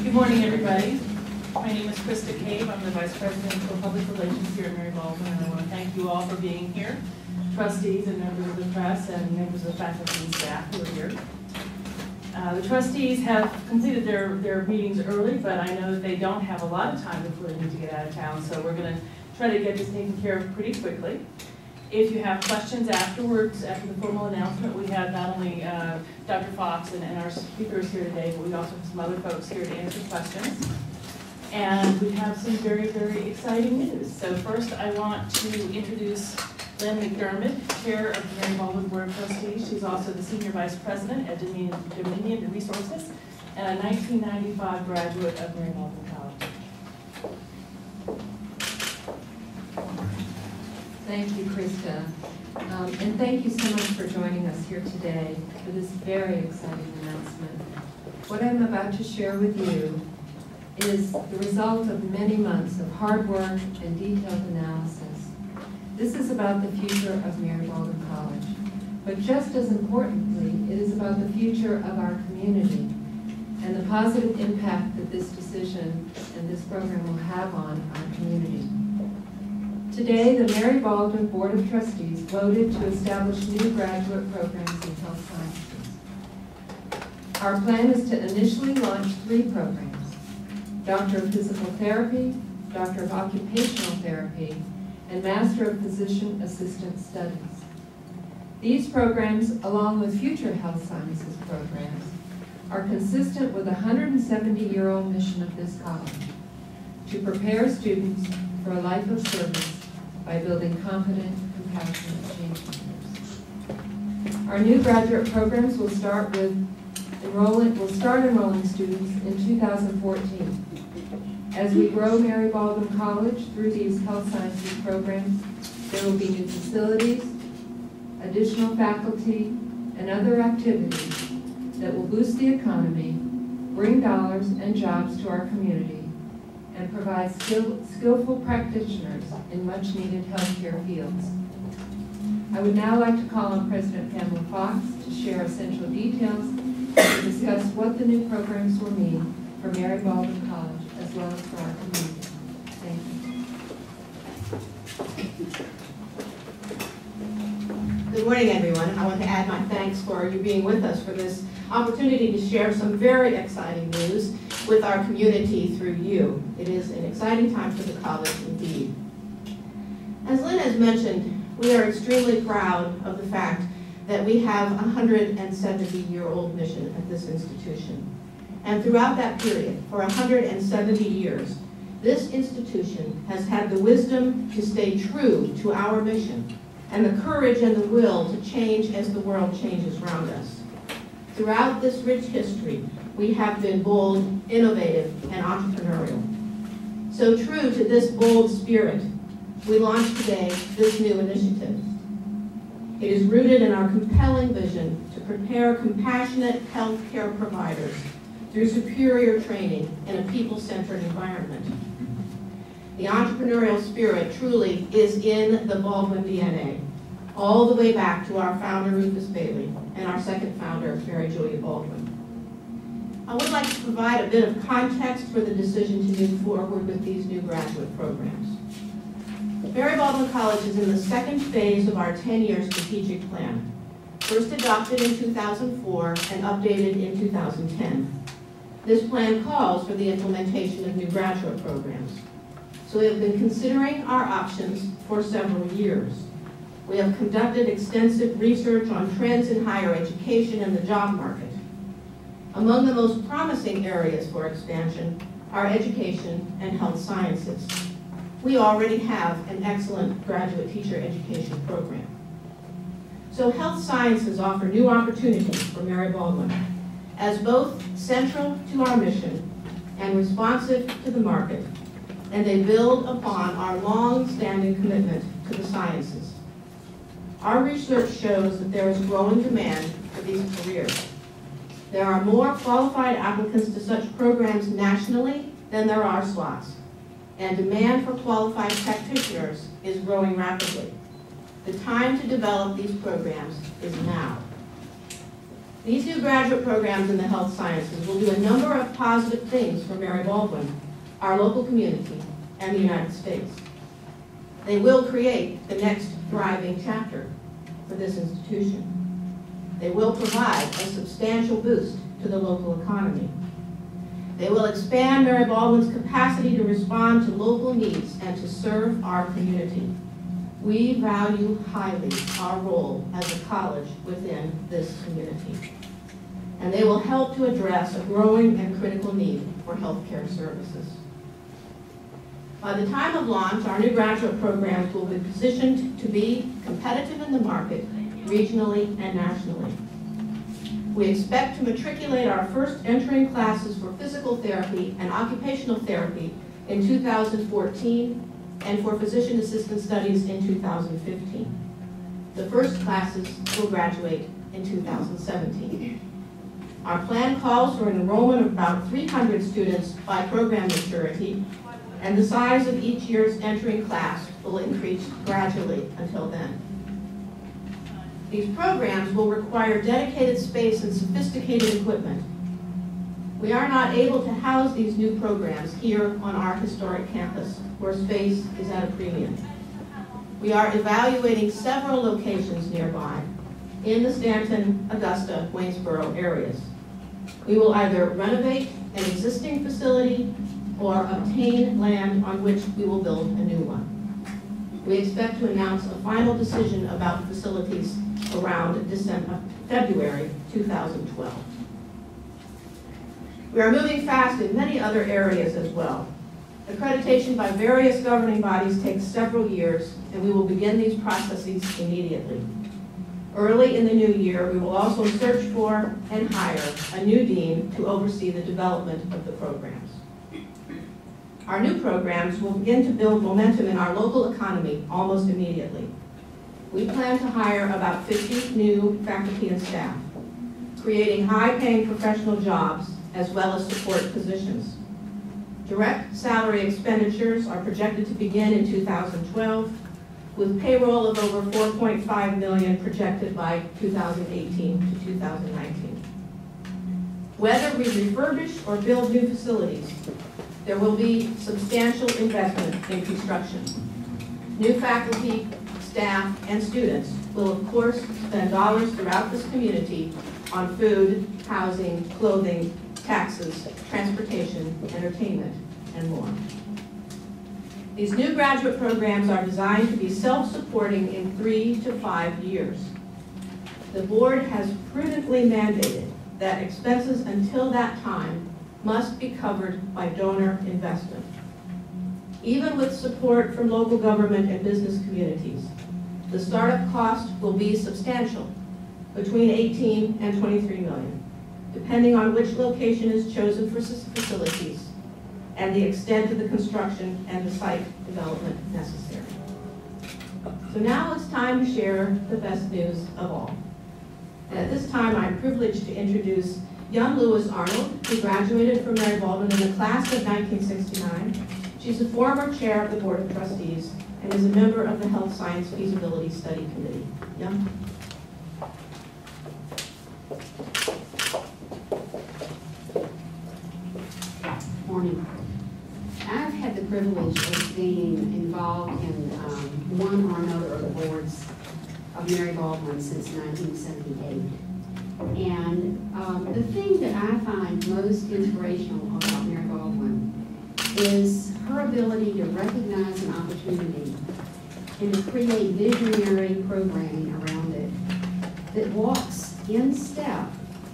Good morning, everybody. My name is Krista Cave. I'm the Vice President for Public Relations here at Mary Baldwin, and I want to thank you all for being here, trustees and members of the press and members of the faculty and staff who are here. The trustees have completed their meetings early, but I know that they don't have a lot of time before they need to get out of town, so we're going to try to get this taken care of pretty quickly. If you have questions afterwards, after the formal announcement, we have not only Dr. Fox and our speakers here today, but we also have some other folks here to answer questions. And we have some very, very exciting news. So first, I want to introduce Lynn McDermott, Chair of the Mary Baldwin Board of Trustees. She's also the Senior Vice President at Dominion Resources and a 1995 graduate of Mary Baldwin College. Thank you, Krista. And thank you so much for joining us here today for this very exciting announcement. What I'm about to share with you is the result of many months of hard work and detailed analysis. This is about the future of Mary Baldwin College. But just as importantly, it is about the future of our community and the positive impact that this decision and this program will have on our community. Today, the Mary Baldwin Board of Trustees voted to establish new graduate programs in health sciences. Our plan is to initially launch 3 programs: Doctor of Physical Therapy, Doctor of Occupational Therapy, and Master of Physician Assistant Studies. These programs, along with future health sciences programs, are consistent with the 170-year-old mission of this college: to prepare students for a life of service by building confident, compassionate change makers. Our new graduate programs will start enrolling students in 2014. As we grow Mary Baldwin College through these health sciences programs, there will be new facilities, additional faculty, and other activities that will boost the economy, bring dollars and jobs to our community, and provide skillful practitioners in much-needed healthcare fields. I would now like to call on President Pamela Fox to share essential details and to discuss what the new programs will mean for Mary Baldwin College as well as for our community. Thank you. Good morning, everyone. I want to add my thanks for you being with us for this opportunity to share some very exciting news with our community through you. It is an exciting time for the college indeed. As Lynn has mentioned, we are extremely proud of the fact that we have a 170-year-old mission at this institution. And throughout that period, for 170 years, this institution has had the wisdom to stay true to our mission and the courage and the will to change as the world changes around us. Throughout this rich history, we have been bold, innovative, and entrepreneurial. So true to this bold spirit, we launch today this new initiative. It is rooted in our compelling vision to prepare compassionate healthcare providers through superior training in a people-centered environment. The entrepreneurial spirit truly is in the Baldwin DNA, all the way back to our founder, Rufus Bailey, and our second founder, Mary Julia Baldwin. I would like to provide a bit of context for the decision to move forward with these new graduate programs. Mary Baldwin College is in the second phase of our 10-year strategic plan, first adopted in 2004 and updated in 2010. This plan calls for the implementation of new graduate programs. So we have been considering our options for several years. We have conducted extensive research on trends in higher education and the job market. Among the most promising areas for expansion are education and health sciences. We already have an excellent graduate teacher education program. So health sciences offer new opportunities for Mary Baldwin as both central to our mission and responsive to the market, and they build upon our long-standing commitment to the sciences. Our research shows that there is growing demand for these careers. There are more qualified applicants to such programs nationally than there are slots, and demand for qualified practitioners is growing rapidly. The time to develop these programs is now. These new graduate programs in the health sciences will do a number of positive things for Mary Baldwin, our local community, and the United States. They will create the next thriving chapter for this institution. They will provide a substantial boost to the local economy. They will expand Mary Baldwin's capacity to respond to local needs and to serve our community. We value highly our role as a college within this community. And they will help to address a growing and critical need for healthcare services. By the time of launch, our new graduate programs will be positioned to be competitive in the market, regionally and nationally. We expect to matriculate our first entering classes for physical therapy and occupational therapy in 2014 and for physician assistant studies in 2015. The first classes will graduate in 2017. Our plan calls for an enrollment of about 300 students by program maturity, and the size of each year's entering class will increase gradually until then. These programs will require dedicated space and sophisticated equipment. We are not able to house these new programs here on our historic campus, where space is at a premium. We are evaluating several locations nearby in the Stanton, Augusta, Waynesboro areas. We will either renovate an existing facility or obtain land on which we will build a new one. We expect to announce a final decision about facilities around February 2012. We are moving fast in many other areas as well. Accreditation by various governing bodies takes several years, and we will begin these processes immediately. Early in the new year, we will also search for and hire a new dean to oversee the development of the programs. Our new programs will begin to build momentum in our local economy almost immediately. We plan to hire about 50 new faculty and staff, creating high-paying professional jobs as well as support positions. Direct salary expenditures are projected to begin in 2012, with payroll of over $4.5 million projected by 2018 to 2019. Whether we refurbish or build new facilities, there will be substantial investment in construction. New faculty, staff, and students will, of course, spend dollars throughout this community on food, housing, clothing, taxes, transportation, entertainment, and more. These new graduate programs are designed to be self-supporting in 3 to 5 years. The board has prudently mandated that expenses until that time must be covered by donor investment. Even with support from local government and business communities, the startup cost will be substantial, between 18 and 23 million, depending on which location is chosen for facilities and the extent of the construction and the site development necessary. So now it's time to share the best news of all. And at this time, I'm privileged to introduce young Lewis Arnold, who graduated from Mary Baldwin in the class of 1969. She's a former chair of the Board of Trustees and is a member of the Health Science Feasibility Study Committee. Young? Morning. I've had the privilege of being involved in one or another of the boards of Mary Baldwin since 1978. And the thing that I find most inspirational about Mary Baldwin is her ability to recognize an opportunity and to create visionary programming around it that walks in step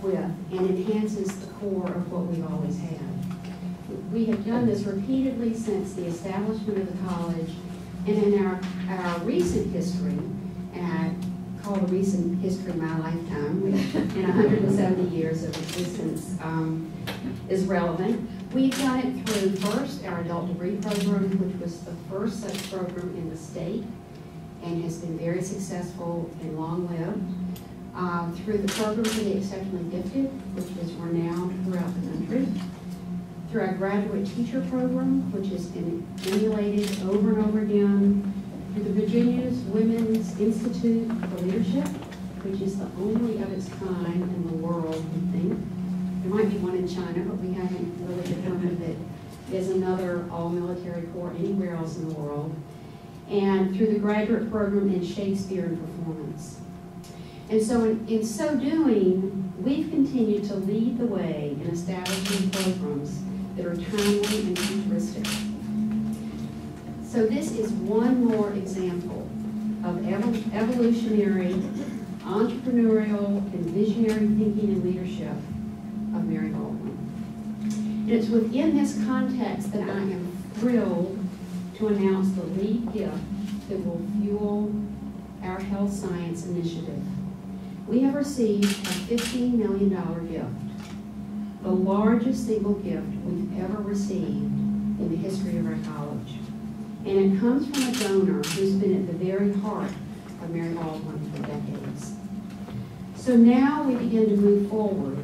with and enhances the core of what we've always had. We have done this repeatedly since the establishment of the college, and in our recent history, and I call the recent history my lifetime, which in 170 years of existence is relevant. We've done it through first our adult degree program, which was the first such program in the state and has been very successful and long-lived. Through the program for the exceptionally gifted, which is renowned throughout the country. Through our graduate teacher program, which has been emulated over and over again. Through the Virginia's Women's Institute for Leadership, which is the only of its kind in the world, we think. There might be one in China, but we haven't really determined that there's another all-military corps anywhere else in the world. And through the graduate program in Shakespeare and Performance. And so in so doing, we've continued to lead the way in establishing programs that are timely and futuristic. So this is one more example of evolutionary, entrepreneurial, and visionary thinking and leadership of Mary Baldwin. And it's within this context that I am thrilled to announce the lead gift that will fuel our health science initiative. We have received a $15 million gift, the largest single gift we've ever received in the history of our college. And it comes from a donor who's been at the very heart of Mary Baldwin for decades. So now we begin to move forward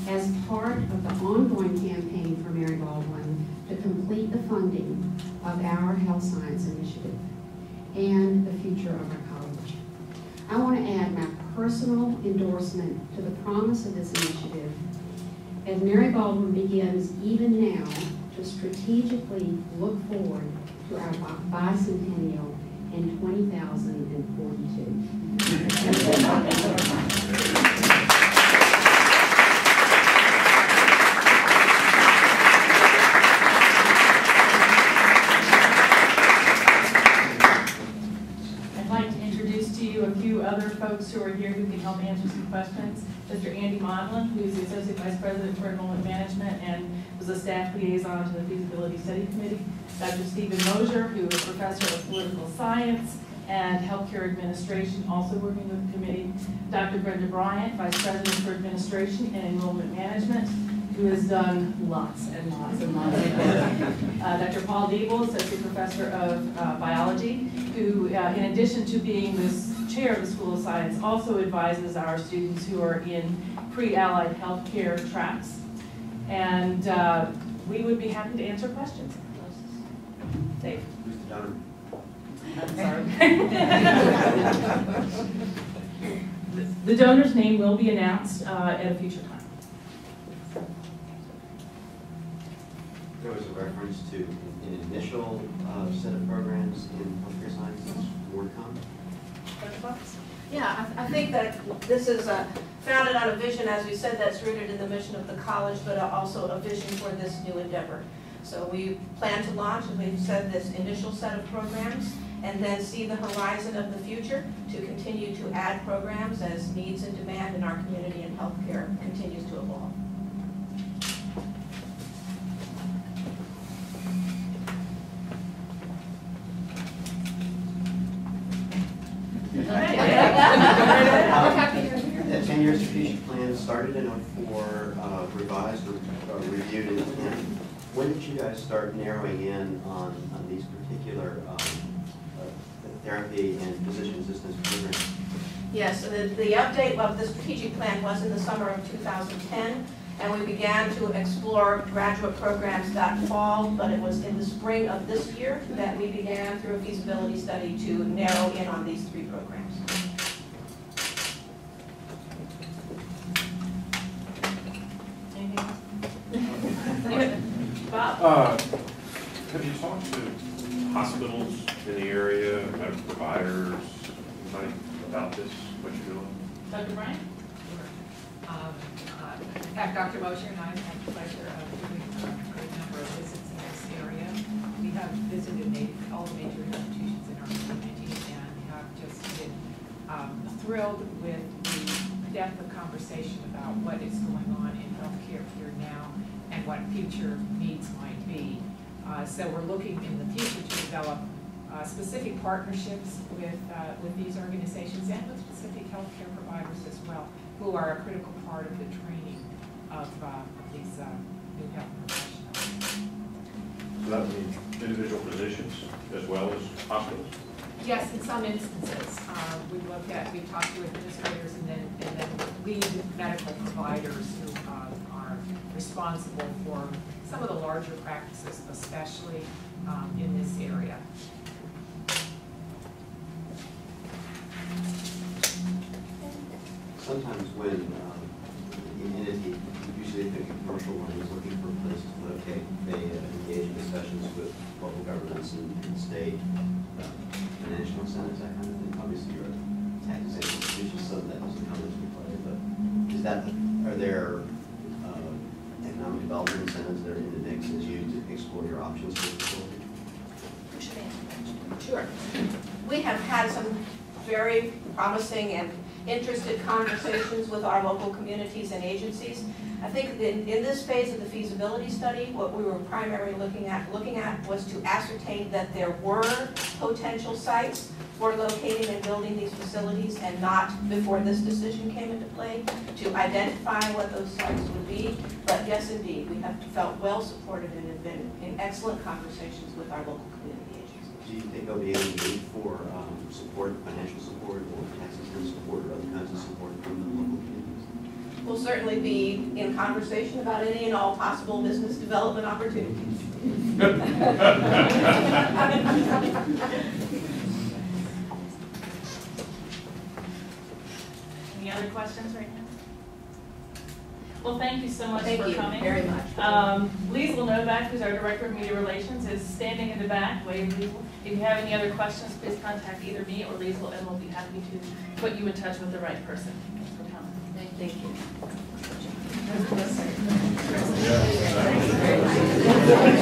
as part of the ongoing campaign for Mary Baldwin to complete the funding of our health science initiative and the future of our college. I want to add my personal endorsement to the promise of this initiative as Mary Baldwin begins even now to strategically look forward to our bicentennial in 2042. A few other folks who are here who can help answer some questions. Mr. Andy Modlin, who's the Associate Vice President for Enrollment Management and was a staff liaison to the Feasibility Study Committee. Dr. Stephen Mosier, who is Professor of Political Science and Healthcare Administration, also working with the committee. Dr. Brenda Bryant, Vice President for Administration and Enrollment Management, who has done lots and lots and lots of work. Dr. Paul Diebel, Associate Professor of Biology, who, in addition to being this chair of the School of Science, also advises our students who are in pre-allied healthcare tracks. And we would be happy to answer questions. Dave. Who's the donor? I'm sorry. The donor's name will be announced at a future time. There was a reference to an initial set of programs in healthcare sciences. More to come. Yeah, I think that this is founded on a vision, as we said, that's rooted in the mission of the college, but also a vision for this new endeavor. So we plan to launch, as we've said, this initial set of programs, and then see the horizon of the future to continue to add programs as needs and demand in our community and healthcare continues to evolve. That 10-year strategic plan started in 2004, revised or reviewed in 2010. When did you guys start narrowing in on these particular therapy and physician assistance programs? Yes, so the update of the strategic plan was in the summer of 2010, and we began to explore graduate programs that fall, but it was in the spring of this year that we began through a feasibility study to narrow in on these 3 programs. Bob? Have you talked to hospitals in the area, medical providers, anybody about this, what you're doing? Dr. Bryant? In fact, Dr. Mosher and I have had the pleasure of doing a great number of visits in this area. We have visited all the major institutions in our community and have just been thrilled with the depth of conversation about what is going on in healthcare here now and what future needs might be. So we're looking in the future to develop specific partnerships with these organizations and with specific healthcare providers as well, who are a critical part of the training of these new health professionals. So that means individual physicians as well as hospitals? Yes, in some instances. We talk to administrators and then lead medical providers who are responsible for some of the larger practices, especially in this area. sometimes when an entity, usually a commercial one, is looking for a place to locate, they engage in discussions with local governments and state financial incentives, that kind of thing. Obviously, you're a tax-exempt institution, so that doesn't come into play. But is that, are there economic development incentives that are in the mix as you explore your options for the facility? Sure. We have had some very promising and interested conversations with our local communities and agencies. I think that in this phase of the feasibility study, what we were primarily looking at was to ascertain that there were potential sites for locating and building these facilities, and not before this decision came into play, to identify what those sites would be. But yes, indeed, we have felt well supported and have been in excellent conversations with our local community agencies. Do you think there'll be any need for support, financial support, or tax incentive support, or other kinds of support from the local communities? We'll certainly be in conversation about any and all possible business development opportunities. Any other questions right now? Well, thank you so much Thank for you coming. very much. Liesl Novak, who's our Director of Media Relations, is standing in the back. Wave, Liesl. If you have any other questions, please contact either me or Liesl, and we'll be happy to put you in touch with the right person. Thanks for coming. Thank you. Thank you.